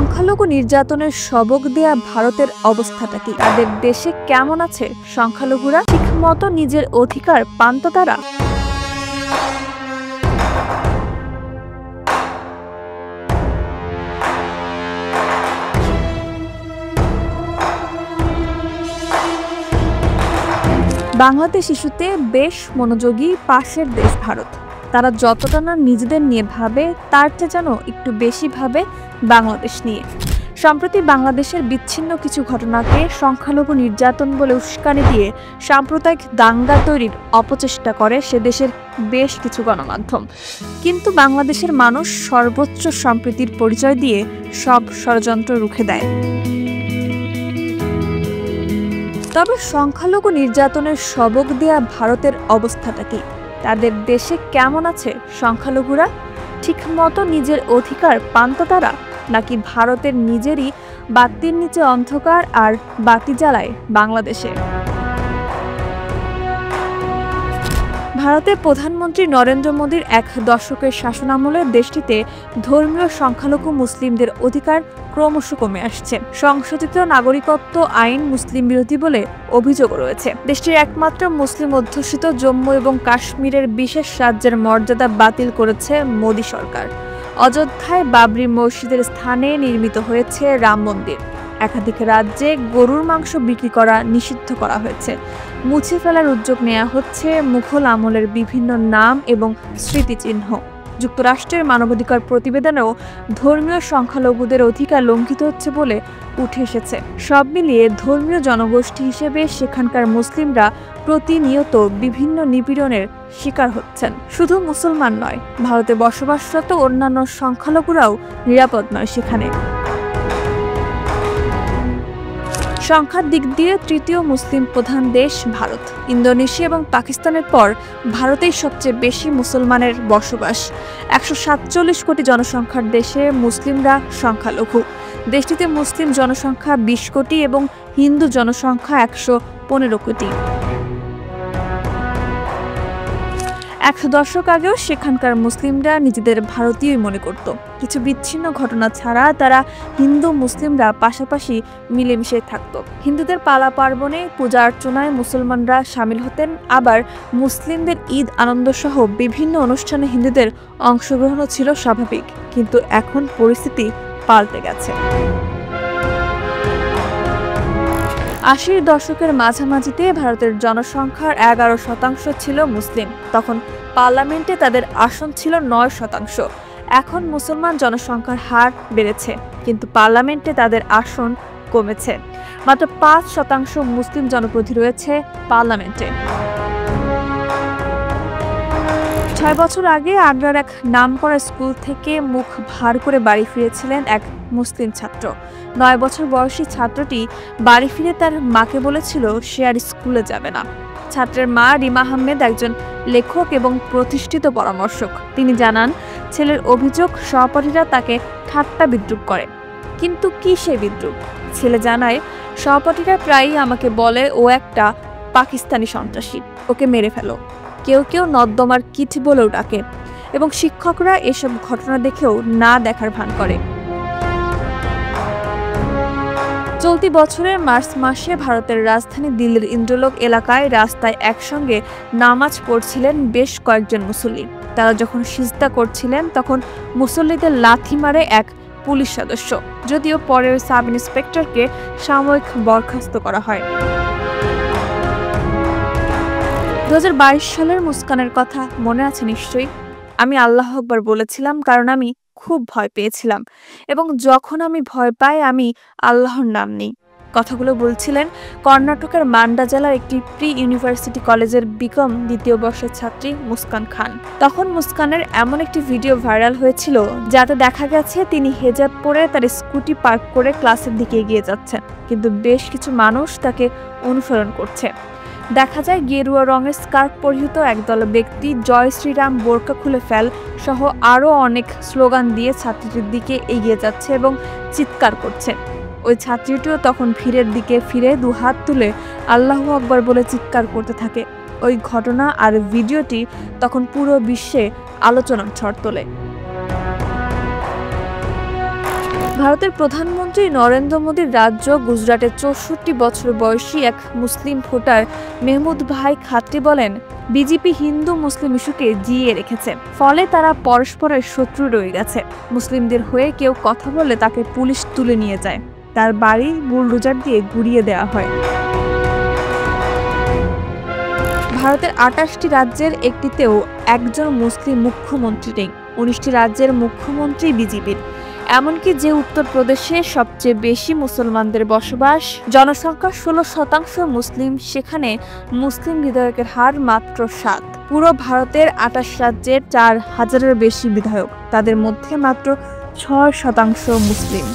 সংখ্যালঘু নির্যাতনের সবক দেয়া ভারতের অবস্থাটা কি? তাদের দেশে কেমন আছে সংখ্যালঘুরা? ঠিকমতো নিজের অধিকার পান তো তারা? বাংলাদেশ ইস্যুতে বেশ মনোযোগী পাশের দেশ ভারত। তারা যতটা না নিজেদের নিয়ে ভাবে, তার চেয়ে যেন একটু বেশি ভাবে বাংলাদেশ নিয়ে। সম্প্রতি বাংলাদেশের বিচ্ছিন্ন কিছু ঘটনাকে সংখ্যালঘু নির্যাতন বলে উস্কানি দিয়ে সাম্প্রদায়িক দাঙ্গা তৈরির অপচেষ্টা করে সে দেশের বেশ কিছু গণমাধ্যম। কিন্তু বাংলাদেশের মানুষ সর্বোচ্চ সম্প্রীতির পরিচয় দিয়ে সব ষড়যন্ত্র রুখে দেয়। তবে সংখ্যালঘু নির্যাতনের সবক দেয়া ভারতের অবস্থাটা কি? তাদের দেশে কেমন আছে সংখ্যালঘুরা? ঠিকমতো নিজের অধিকার পান তো তারা? নাকি ভারতের নিজেরই বাতির নিচে অন্ধকার আর বাতি জ্বালায় বাংলাদেশে? ভারতের প্রধানমন্ত্রী নরেন্দ্র মোদীর এক দশকের শাসনামলে দেশটিতে ধর্মীয় সংখ্যালঘু মুসলিমদের অধিকার ক্রমশ কমে আসছে। সংশোধিত নাগরিকত্ব আইন মুসলিম বিরোধী বলে অভিযোগ রয়েছে। দেশটির একমাত্র মুসলিম অধ্যুষিত জম্মু এবং কাশ্মীরের বিশেষ রাজ্যের মর্যাদা বাতিল করেছে মোদী সরকার। অযোধ্যায় বাবরি মসজিদের স্থানে নির্মিত হয়েছে রাম মন্দির। একাধিক রাজ্যে গরুর মাংস বিক্রি করা নিষিদ্ধ করা হয়েছে। মুছে ফেলার উদ্যোগ নেওয়া হচ্ছে মুঘল আমলের বিভিন্ন নাম এবং স্মৃতিচিহ্ন। যুক্তরাষ্ট্রের মানবাধিকার প্রতিবেদনেও ধর্মীয় সংখ্যালঘুদের অধিকার লঙ্ঘিত হচ্ছে বলে উঠে এসেছে। সব মিলিয়ে ধর্মীয় জনগোষ্ঠী হিসেবে সেখানকার মুসলিমরা প্রতিনিয়ত বিভিন্ন নিপীড়নের শিকার হচ্ছেন। শুধু মুসলমান নয়, ভারতে বসবাসরত অন্যান্য সংখ্যালঘুরাও নিরাপদ নয় সেখানে। সংখ্যার দিক দিয়ে তৃতীয় মুসলিম প্রধান দেশ ভারত। ইন্দোনেশিয়া এবং পাকিস্তানের পর ভারতেই সবচেয়ে বেশি মুসলমানের বসবাস। 147 কোটি জনসংখ্যার দেশে মুসলিমরা সংখ্যালঘু। দেশটিতে মুসলিম জনসংখ্যা 20 কোটি এবং হিন্দু জনসংখ্যা 115 কোটি। এক দশক আগেও সেখানকার মুসলিমরা নিজেদের ভারতীয়ই মনে করত। কিছু বিচ্ছিন্ন ঘটনা ছাড়া তারা হিন্দু মুসলিমরা পাশাপাশি মিলেমিশে থাকত। হিন্দুদের পালা পার্বণে পূজা অর্চনায় মুসলমানরা সামিল হতেন, আবার মুসলিমদের ঈদ আনন্দ সহ বিভিন্ন অনুষ্ঠানে হিন্দুদের অংশগ্রহণও ছিল স্বাভাবিক। কিন্তু এখন পরিস্থিতি পাল্টে গেছে। 80 দশকের মাঝামাঝিতে ভারতের জনসংখ্যার 11% ছিল মুসলিম। তখন পার্লামেন্টে তাদের আসন ছিল 9%। এখন মুসলমান জনসংখ্যার হার বেড়েছে, কিন্তু পার্লামেন্টে তাদের আসন কমেছে। মাত্র 5% মুসলিম জনপ্রতিনিধি রয়েছে পার্লামেন্টে। 6 বছর আগে আগ্রার এক নামকরা স্কুল থেকে মুখ ভার করে বাড়ি ফিরেছিলেন এক মুসলিম ছাত্র। 9 বছর বয়সী ছাত্রটি বাড়ি ফিরে তার মাকে বলেছিল সে আর স্কুলে যাবে না। ছাত্রের মা রিমা আহমেদ একজন লেখক এবং প্রতিষ্ঠিত পরামর্শক। তিনি জানান, ছেলের অভিযোগ সহপাঠীরা তাকে ঠাট্টা বিদ্রূপ করে। কিন্তু কি সেই বিদ্রূপ? ছেলে জানায়, সহপাঠীরা প্রায়ই আমাকে বলে ও একটা পাকিস্তানি সন্ত্রাসী, ওকে মেরে ফেলো। কেউ কেউ নর্দমার কীট বলেও ডাকে এবং শিক্ষকরা এসব ঘটনা দেখেও না দেখার ভান করে। চলতি বছরের মার্চ মাসে ভারতের রাজধানী দিল্লির ইন্দ্রলোক এলাকায় রাস্তায় একসঙ্গে নামাজ পড়ছিলেন বেশ কয়েকজন মুসল্লি। তারা যখন সিজদা করছিলেন তখন মুসল্লিদের লাথি মারে এক পুলিশ সদস্য। যদিও পরে ওই সাব ইন্সপেক্টরকে সাময়িক বরখাস্ত করা হয়। 2022 সালের মুস্কানের কথা মনে আছে নিশ্চয়ই? আমি আল্লাহ আকবার বলেছিলাম কারণ আমি খুব ভয় পেয়েছিলাম, এবং যখন আমি ভয় পাই আমি আল্লাহর নাম নিই। কথাগুলো বলছিলেন কর্ণাটকের মান্ডা জেলার একটি প্রি ইউনিভার্সিটি কলেজের বিকম দ্বিতীয় বর্ষের ছাত্রী মুস্কান খান। তখন মুস্কানের এমন একটি ভিডিও ভাইরাল হয়েছিল যাতে দেখা গেছে তিনি হেজাব পরে তার স্কুটি পার্ক করে ক্লাসের দিকে এগিয়ে যাচ্ছেন, কিন্তু বেশ কিছু মানুষ তাকে অনুসরণ করছে। দেখা যায় গেরুয়া রঙের স্কার্ফ পরিহিত একদল ব্যক্তি জয় শ্রীরাম, বোরকা খুলে ফেল সহ আরও অনেক স্লোগান দিয়ে ছাত্রীটির দিকে এগিয়ে যাচ্ছে এবং চিৎকার করছে। ওই ছাত্রীটিও তখন ভিড়ের দিকে ফিরে দুহাত তুলে আল্লাহু আকবার বলে চিৎকার করতে থাকে। ওই ঘটনা আর ভিডিওটি তখন পুরো বিশ্বে আলোচনার ঝড় তোলে। ভারতের প্রধানমন্ত্রী নরেন্দ্র মোদীর রাজ্য গুজরাটের 64 বছর বয়সী এক মুসলিম ভোটার মেহমুদ ভাই খাত্রি বলেন, বিজেপি হিন্দু মুসলিম ইস্যুকে জিইয়ে রেখেছে, ফলে তারা পরস্পরের শত্রু রয়ে গেছে। মুসলিমদের হয়ে কেউ কথা বললে তাকে পুলিশ তুলে নিয়ে যায়, তার বাড়ি বুলডোজার দিয়ে গুড়িয়ে দেওয়া হয়। ভারতের 28টি রাজ্যের একটিতেও একজন মুসলিম মুখ্যমন্ত্রী নেই। 19টি রাজ্যের মুখ্যমন্ত্রী বিজেপির। এমনকি যে উত্তরপ্রদেশে সবচেয়ে বেশি মুসলমানদের বসবাস, জনসংখ্যা 16% মুসলিম, সেখানে মুসলিম বিধায়কের হার মাত্র 7। পুরো ভারতের 28 রাজ্যের 4000-এর বেশি বিধায়ক, তাদের মধ্যে মাত্র 6% মুসলিম।